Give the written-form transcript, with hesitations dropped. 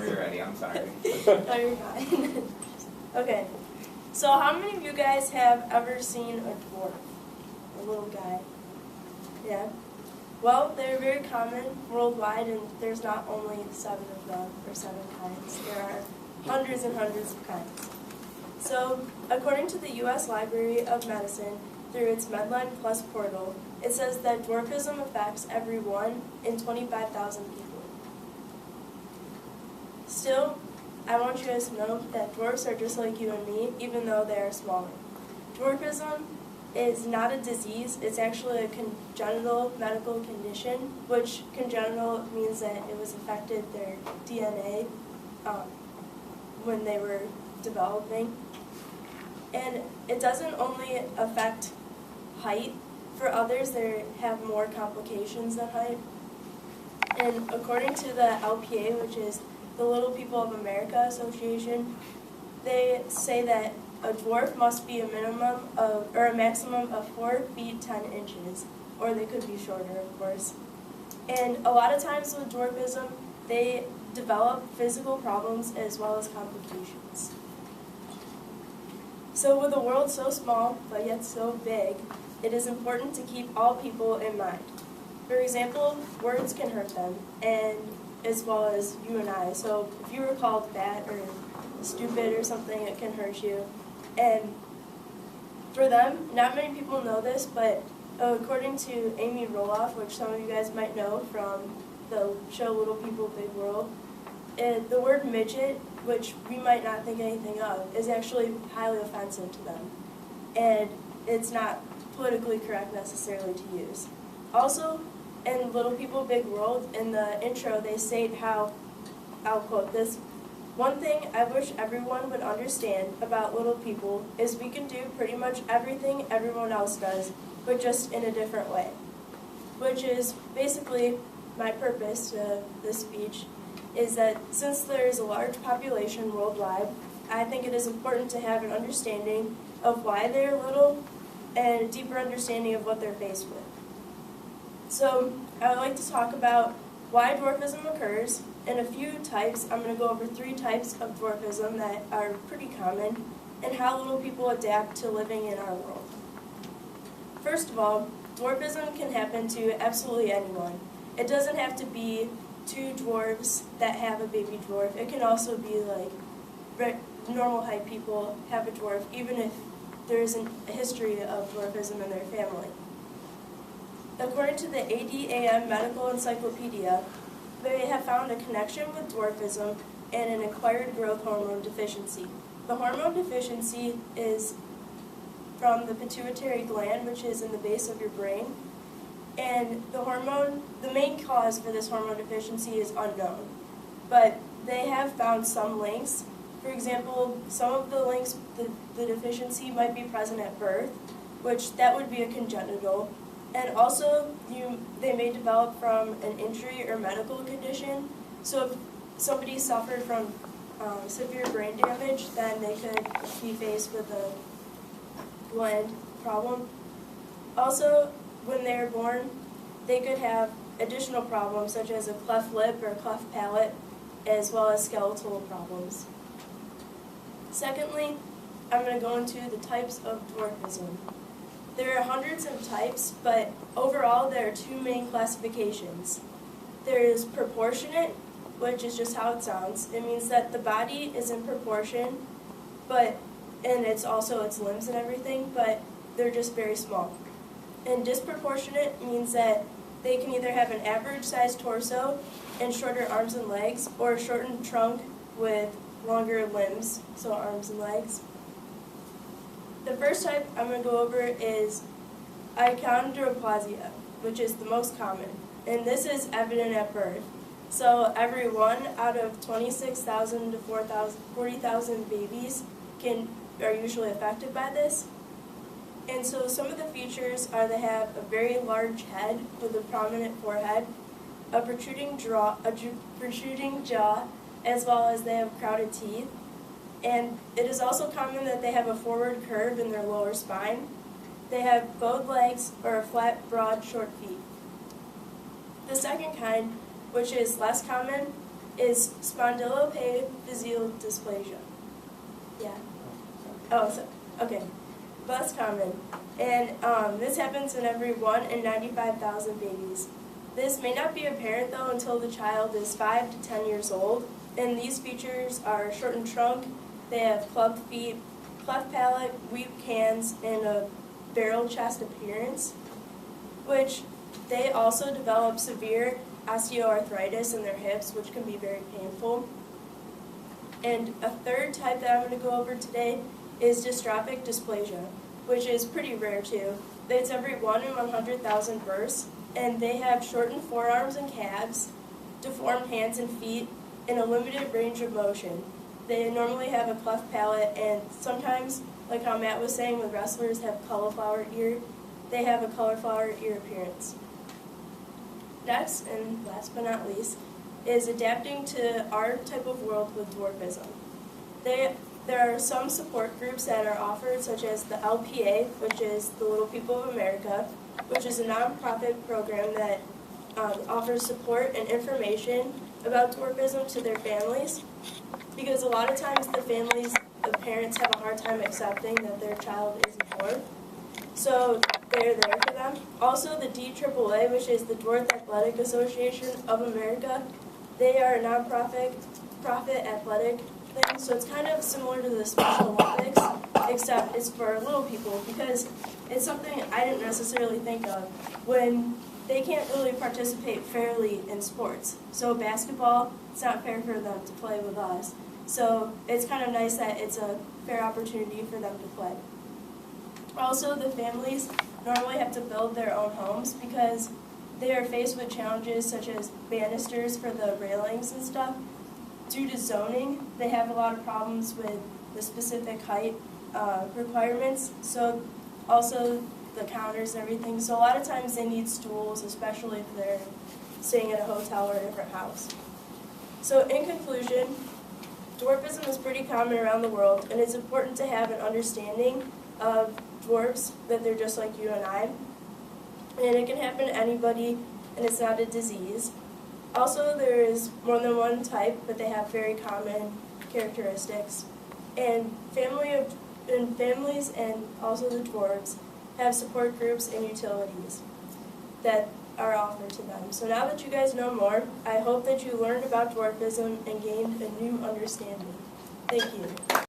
Whenever you're ready, I'm sorry. No, you're fine. Okay, so how many of you guys have ever seen a dwarf? A little guy? Yeah? Well, they're very common worldwide, and there's not only 7 of them, or 7 kinds. There are hundreds and hundreds of kinds. So, according to the U.S. Library of Medicine, through its Medline Plus portal, it says that dwarfism affects every 1 in 25,000 people. Still, I want you guys to know that dwarfs are just like you and me, even though they are smaller. Dwarfism is not a disease, it's actually a congenital medical condition, which congenital means that it was affected their DNA when they were developing. And it doesn't only affect height. For others, they have more complications than height. And according to the LPA, which is the Little People of America Association, they say that a dwarf must be a maximum of 4 feet 10 inches, or they could be shorter, of course. And a lot of times with dwarfism, they develop physical problems as well as complications. So with a world so small, but yet so big, it is important to keep all people in mind. For example, words can hurt them, and as well as you and I. So if you were called fat or stupid or something, it can hurt you. And for them, not many people know this, but according to Amy Roloff, which some of you guys might know from the show Little People, Big World, the word midget, which we might not think anything of, is actually highly offensive to them. And it's not politically correct necessarily to use. Also, in Little People, Big World, in the intro, they state how, I'll quote this, "One thing I wish everyone would understand about little people is we can do pretty much everything everyone else does, but just in a different way." Which is basically my purpose to this speech, is that since there is a large population worldwide, I think it is important to have an understanding of why they're little and a deeper understanding of what they're faced with. So I would like to talk about why dwarfism occurs, and a few types. I'm going to go over 3 types of dwarfism that are pretty common, and how little people adapt to living in our world. First of all, dwarfism can happen to absolutely anyone. It doesn't have to be 2 dwarves that have a baby dwarf. It can also be like normal height people have a dwarf, even if there isn't a history of dwarfism in their family. According to the ADAM Medical Encyclopedia, they have found a connection with dwarfism and an acquired growth hormone deficiency. The hormone deficiency is from the pituitary gland, which is in the base of your brain, and the main cause for this hormone deficiency is unknown. But they have found some links. For example, some of the links, the deficiency might be present at birth, which that would be a congenital. And also, they may develop from an injury or medical condition. So if somebody suffered from severe brain damage, then they could be faced with a gland problem. Also, when they're born, they could have additional problems such as a cleft lip or cleft palate, as well as skeletal problems. Secondly, I'm going to go into the types of dwarfism. There are hundreds of types, but overall there are 2 main classifications. There is proportionate, which is just how it sounds. It means that the body is in proportion, and it's also its limbs and everything, but they're just very small. And disproportionate means that they can either have an average-sized torso and shorter arms and legs, or a shortened trunk with longer limbs, so arms and legs. The first type I'm going to go over is achondroplasia, which is the most common, and this is evident at birth. So every 1 out of 26,000 to 40,000 babies are usually affected by this. And so some of the features are they have a very large head with a prominent forehead, a protruding jaw, as well as they have crowded teeth. And it is also common that they have a forward curve in their lower spine. They have bowed legs or flat, broad, short feet. The second kind, which is less common, is spondyloepiphyseal dysplasia. Yeah. Oh, so, okay. Less common. And this happens in every 1 in 95,000 babies. This may not be apparent though until the child is 5 to 10 years old. And these features are shortened trunk, they have clubbed feet, cleft palate, weak hands, and a barrel chest appearance, which they also develop severe osteoarthritis in their hips, which can be very painful. And a third type that I'm going to go over today is dystrophic dysplasia, which is pretty rare too. It's every 1 in 100,000 births, and they have shortened forearms and calves, deformed hands and feet, and a limited range of motion. They normally have a cleft palate, and sometimes, like how Matt was saying, when wrestlers have cauliflower ear, they have a cauliflower ear appearance. Next, and last but not least, is adapting to our type of world with dwarfism. There are some support groups that are offered, such as the LPA, which is the Little People of America, which is a nonprofit program that offers support and information about dwarfism to their families, because a lot of times the parents have a hard time accepting that their child is a dwarf. So they're there for them. Also, the DAAA, which is the Dwarf Athletic Association of America, they are a nonprofit athletic thing, so it's kind of similar to the Special Olympics, except it's for little people, because it's something I didn't necessarily think of when they can't really participate fairly in sports. So basketball, it's not fair for them to play with us. So it's kind of nice that it's a fair opportunity for them to play. Also, the families normally have to build their own homes because they are faced with challenges such as banisters for the railings and stuff. Due to zoning, they have a lot of problems with the specific height requirements. So also the counters and everything. So a lot of times they need stools, especially if they're staying at a hotel or a different house. So in conclusion, dwarfism is pretty common around the world, and it's important to have an understanding of dwarfs, that they're just like you and I. And it can happen to anybody, and it's not a disease. Also, there is more than one type, but they have very common characteristics. And families and also the dwarves have support groups and utilities that are offered to them. So now that you guys know more, I hope that you learned about dwarfism and gained a new understanding. Thank you.